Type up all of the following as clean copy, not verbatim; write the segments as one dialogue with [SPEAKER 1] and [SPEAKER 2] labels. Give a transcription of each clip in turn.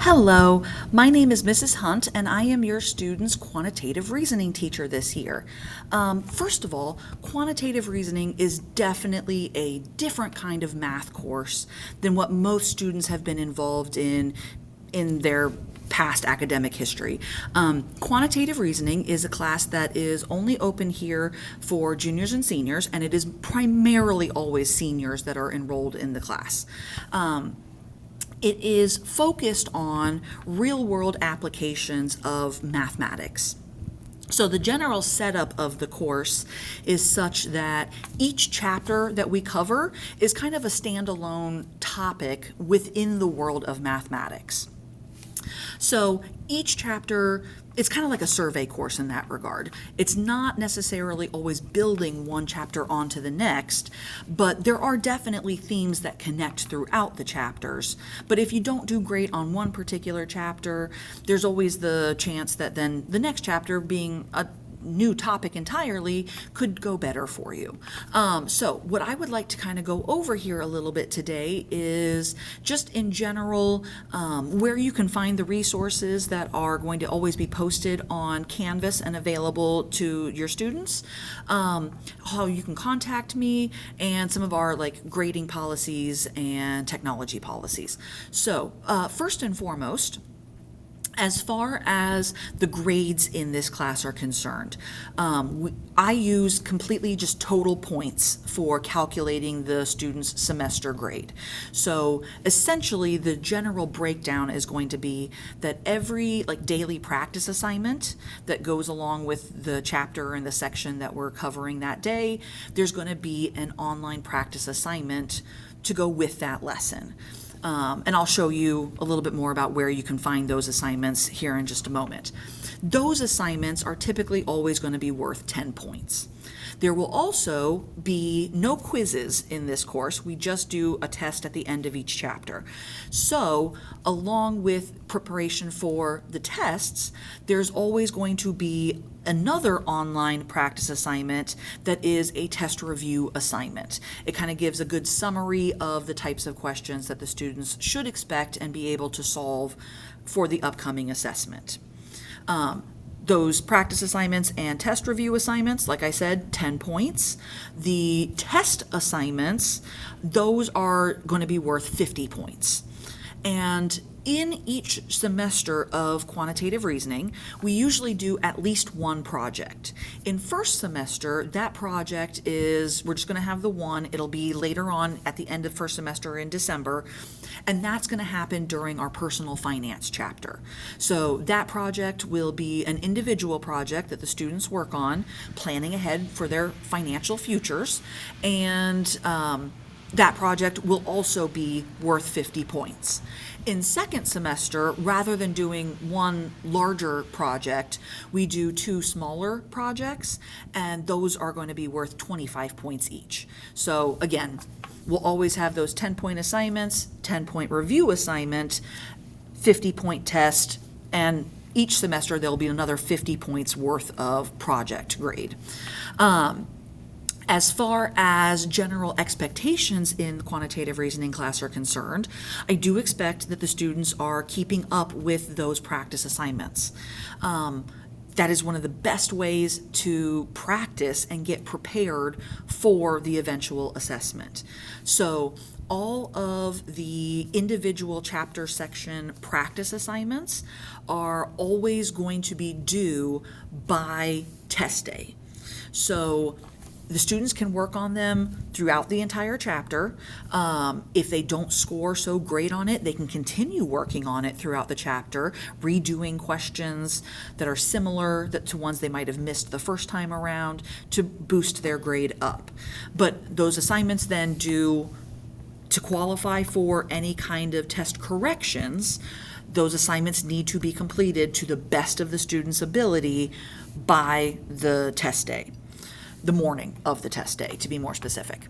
[SPEAKER 1] Hello, my name is Mrs. Hunt, and I am your student's quantitative reasoning teacher this year. First of all, quantitative reasoning is definitely a different kind of math course than what most students have been involved in their past academic history. Quantitative reasoning is a class that is only open here for juniors and seniors, and it is primarily always seniors that are enrolled in the class. It is focused on real-world applications of mathematics. So the general setup of the course is such that each chapter that we cover is kind of a standalone topic within the world of mathematics. So each chapter, it's kind of like a survey course in that regard. It's not necessarily always building one chapter onto the next, but there are definitely themes that connect throughout the chapters. But if you don't do great on one particular chapter, there's always the chance that then the next chapter, being a new topic entirely, could go better for you. So what I would like to kind of go over here a little bit today is just in general where you can find the resources that are going to always be posted on Canvas and available to your students, how you can contact me, and some of our grading policies and technology policies. So first and foremost, as far as the grades in this class are concerned, I use completely just total points for calculating the student's semester grade. So essentially, the general breakdown is going to be that every daily practice assignment that goes along with the chapter and the section that we're covering that day, there's going to be an online practice assignment to go with that lesson. And I'll show you a little bit more about where you can find those assignments here in just a moment. Those assignments are typically always going to be worth 10 points. There will also be no quizzes in this course. We just do a test at the end of each chapter. So, along with preparation for the tests, there's always going to be another online practice assignment that is a test review assignment. It kind of gives a good summary of the types of questions that the students should expect and be able to solve for the upcoming assessment. Those practice assignments and test review assignments, like I said, 10 points. The test assignments, those are going to be worth 50 points. And in each semester of quantitative reasoning, we usually do at least one project. In first semester, that project is, we're just going to have the one. It'll be later on at the end of first semester in December, and that's going to happen during our personal finance chapter. So that project will be an individual project that the students work on, planning ahead for their financial futures, and that project will also be worth 50 points. In second semester, rather than doing one larger project, we do two smaller projects, and those are going to be worth 25 points each. So again, we'll always have those 10-point assignments, 10-point review assignment, 50-point test, and each semester there'll be another 50 points worth of project grade. As far as general expectations in the quantitative reasoning class are concerned, I do expect that the students are keeping up with those practice assignments. That is one of the best ways to practice and get prepared for the eventual assessment. So all of the individual chapter section practice assignments are always going to be due by test day. So the students can work on them throughout the entire chapter. If they don't score so great on it, they can continue working on it throughout the chapter, redoing questions that are similar to ones they might have missed the first time around to boost their grade up. But those assignments then do, to qualify for any kind of test corrections, those assignments need to be completed to the best of the student's ability by the test day. The morning of the test day, to be more specific.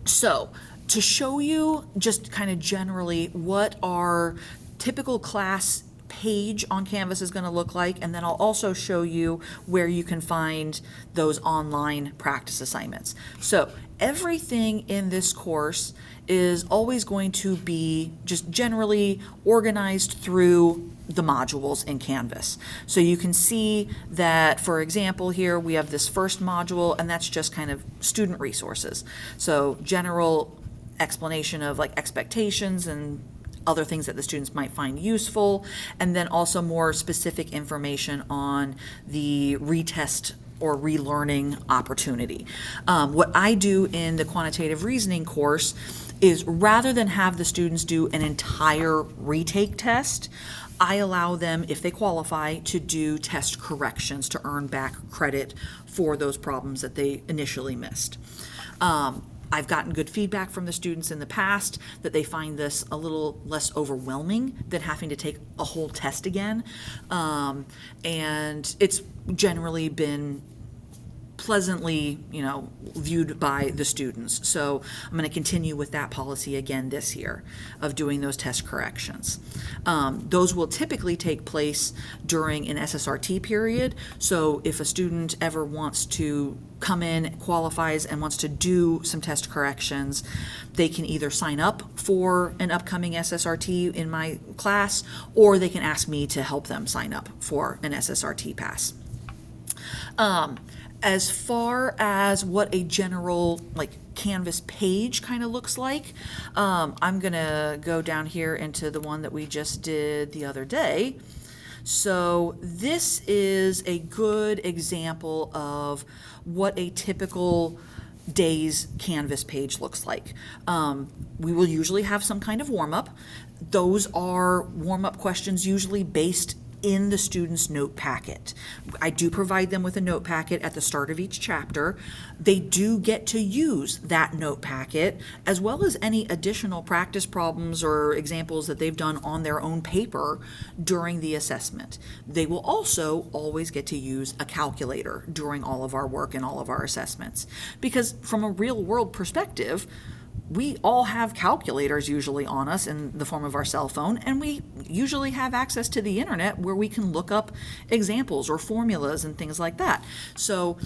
[SPEAKER 1] So to show you just kind of generally what our typical class page on Canvas is going to look like, and then I'll also show you where you can find those online practice assignments. So everything in this course is always going to be just generally organized through the modules in Canvas. So you can see that, for example, here we have this first module, and that's just kind of student resources. So general explanation of like expectations and other things that the students might find useful, and then also more specific information on the retest or relearning opportunity. What I do in the quantitative reasoning course is, rather than have the students do an entire retake test, I allow them, if they qualify, to do test corrections to earn back credit for those problems that they initially missed. I've gotten good feedback from the students in the past that they find this a little less overwhelming than having to take a whole test again. And it's generally been pleasantly, viewed by the students. So I'm going to continue with that policy again this year of doing those test corrections. Those will typically take place during an SSRT period. So if a student ever wants to come in, qualifies, and wants to do some test corrections, they can either sign up for an upcoming SSRT in my class, or they can ask me to help them sign up for an SSRT pass. As far as what a general Canvas page kind of looks like, I'm gonna go down here into the one that we just did the other day. So this is a good example of what a typical day's Canvas page looks like. We will usually have some kind of warm-up. Those are warm-up questions usually based in the student's note packet. I do provide them with a note packet at the start of each chapter. They do get to use that note packet, as well as any additional practice problems or examples that they've done on their own paper during the assessment. They will also always get to use a calculator during all of our work and all of our assessments. Because from a real world perspective, we all have calculators usually on us in the form of our cell phone, and we usually have access to the internet where we can look up examples or formulas and things like that. So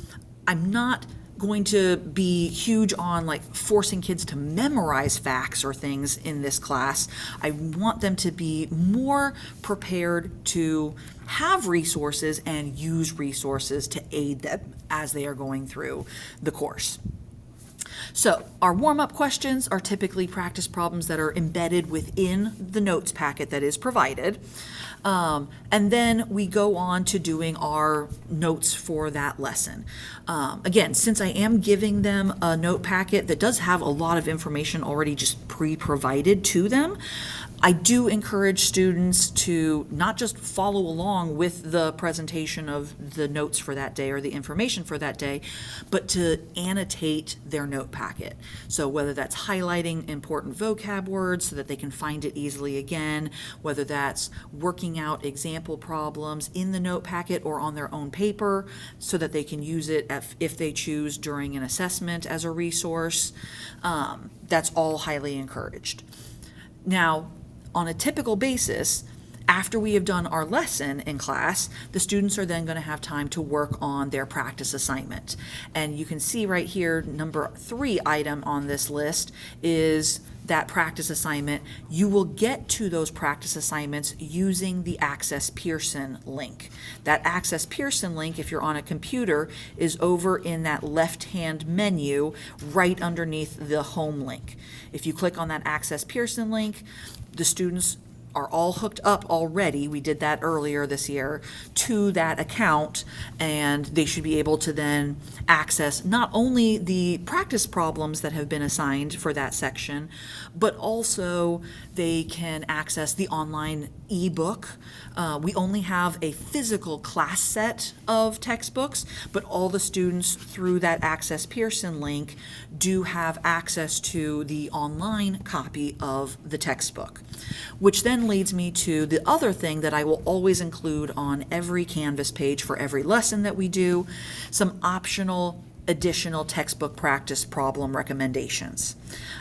[SPEAKER 1] I'm not going to be huge on forcing kids to memorize facts or things in this class. I want them to be more prepared to have resources and use resources to aid them as they are going through the course. So our warm-up questions are typically practice problems that are embedded within the notes packet that is provided. And then we go on to doing our notes for that lesson. Again, since I am giving them a note packet that does have a lot of information already just pre-provided to them, I do encourage students to not just follow along with the presentation of the notes for that day or the information for that day, but to annotate their note packet. So whether that's highlighting important vocab words so that they can find it easily again, whether that's working out example problems in the note packet or on their own paper so that they can use it if they choose during an assessment as a resource, that's all highly encouraged. Now, on a typical basis, after we have done our lesson in class, the students are then going to have time to work on their practice assignment. And you can see right here, number 3 item on this list is that practice assignment. You will get to those practice assignments using the Access Pearson link. That Access Pearson link, if you're on a computer, is over in that left-hand menu right underneath the home link. If you click on that Access Pearson link, the students are all hooked up already, we did that earlier this year, to that account, and they should be able to then access not only the practice problems that have been assigned for that section, but also they can access the online ebook. We only have a physical class set of textbooks, but all the students through that Access Pearson link do have access to the online copy of the textbook, which then leads me to the other thing that I will always include on every Canvas page for every lesson that we do, some optional additional textbook practice problem recommendations.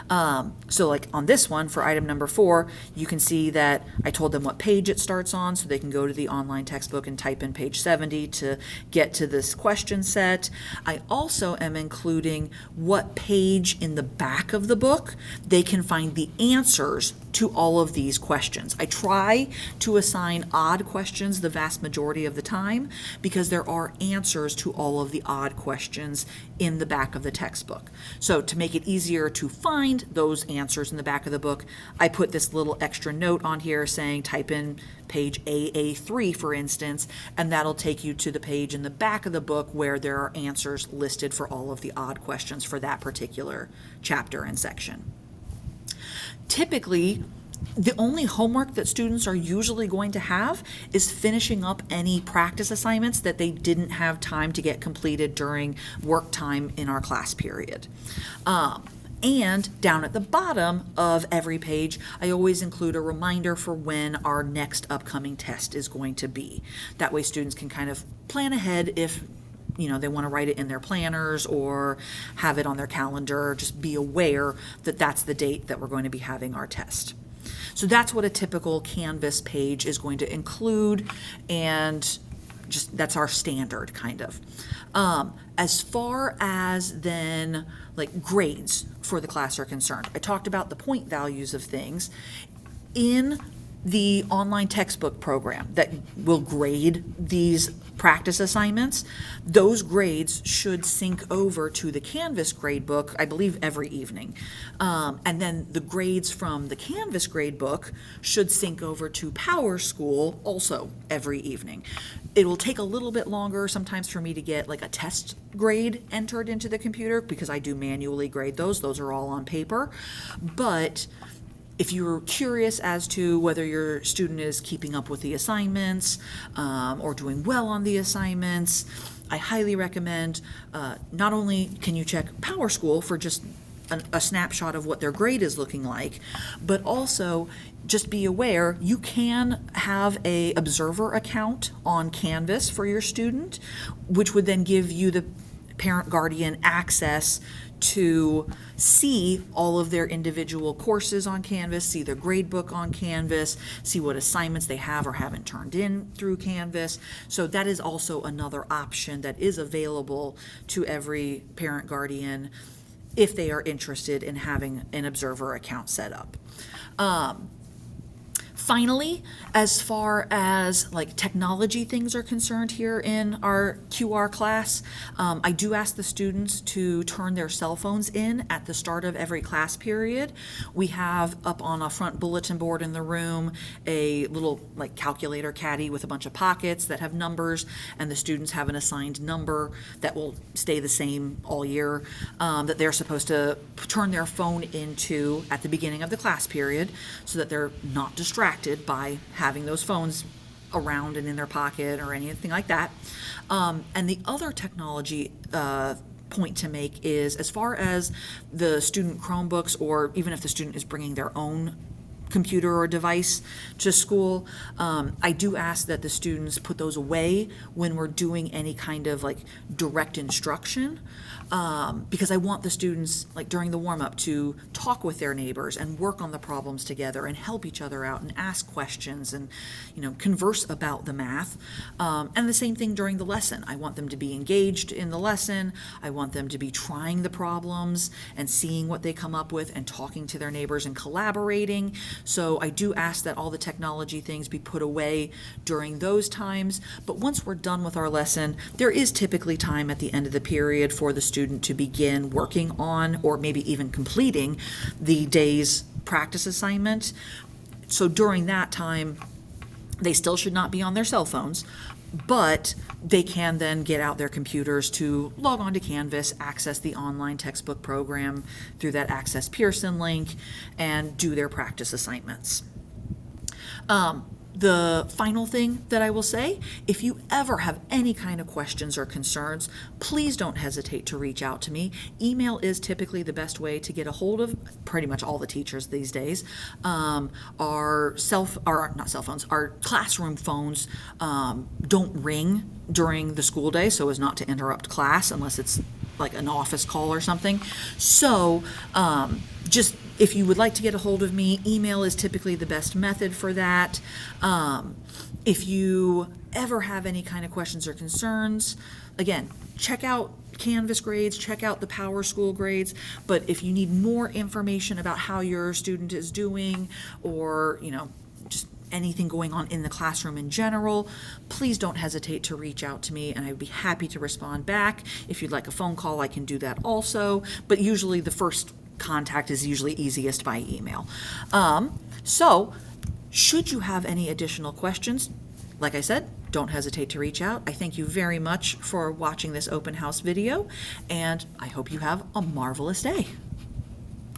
[SPEAKER 1] So like on this one, for item number 4, you can see that I told them what page it starts on, so they can go to the online textbook and type in page 70 to get to this question set. I also am including what page in the back of the book they can find the answers to all of these questions. I try to assign odd questions the vast majority of the time because there are answers to all of the odd questions in the back of the textbook. So to make it easier to find those answers in the back of the book, I put this little extra note on here saying type in page AA3, for instance, and that'll take you to the page in the back of the book where there are answers listed for all of the odd questions for that particular chapter and section. Typically, the only homework that students are usually going to have is finishing up any practice assignments that they didn't have time to get completed during work time in our class period. And down at the bottom of every page, I always include a reminder for when our next upcoming test is going to be. That way students can kind of plan ahead if they want to write it in their planners or have it on their calendar, just be aware that that's the date that we're going to be having our test. So that's what a typical Canvas page is going to include, and just that's our standard kind of. As far as then like grades for the class are concerned, I talked about the point values of things. In the online textbook program that will grade these practice assignments, those grades should sync over to the Canvas gradebook, I believe, every evening. And then the grades from the Canvas gradebook should sync over to PowerSchool also every evening. It will take a little bit longer sometimes for me to get like a test grade entered into the computer because I do manually grade those. Those are all on paper. But if you're curious as to whether your student is keeping up with the assignments or doing well on the assignments, I highly recommend not only can you check PowerSchool for just a snapshot of what their grade is looking like, but also just be aware you can have a observer account on Canvas for your student, which would then give you the parent guardian access to see all of their individual courses on Canvas, see their grade book on Canvas, see what assignments they have or haven't turned in through Canvas. So that is also another option that is available to every parent guardian if they are interested in having an observer account set up. Finally, as far as like technology things are concerned here in our QR class, I do ask the students to turn their cell phones in at the start of every class period. We have up on a front bulletin board in the room a little like calculator caddy with a bunch of pockets that have numbers, and the students have an assigned number that will stay the same all year that they're supposed to turn their phone into at the beginning of the class period so that they're not distracted by having those phones around and in their pocket or anything like that. And the other technology point to make is as far as the student Chromebooks, or even if the student is bringing their own computer or device to school, I do ask that the students put those away when we're doing any kind of like direct instruction, because I want the students like during the warm-up to talk with their neighbors and work on the problems together and help each other out and ask questions and converse about the math, and the same thing during the lesson. I want them to be engaged in the lesson. I want them to be trying the problems and seeing what they come up with and talking to their neighbors and collaborating. So I do ask that all the technology things be put away during those times. But once we're done with our lesson, there is typically time at the end of the period for the student to begin working on or maybe even completing the day's practice assignment. So during that time, they still should not be on their cell phones, but they can then get out their computers to log on to Canvas, access the online textbook program through that Access Pearson link, and do their practice assignments. The final thing that I will say, if you ever have any kind of questions or concerns, please don't hesitate to reach out to me. Email is typically the best way to get a hold of pretty much all the teachers these days. Our classroom phones don't ring during the school day so as not to interrupt class unless it's like an office call or something. So just if you would like to get a hold of me, email is typically the best method for that. If you ever have any kind of questions or concerns, again, check out Canvas grades, check out the Power School grades, but if you need more information about how your student is doing, or, just anything going on in the classroom in general, please don't hesitate to reach out to me, and I'd be happy to respond back. If you'd like a phone call, I can do that also, but usually the first contact is usually easiest by email. So should you have any additional questions, like I said, don't hesitate to reach out. I thank you very much for watching this open house video, and I hope you have a marvelous day.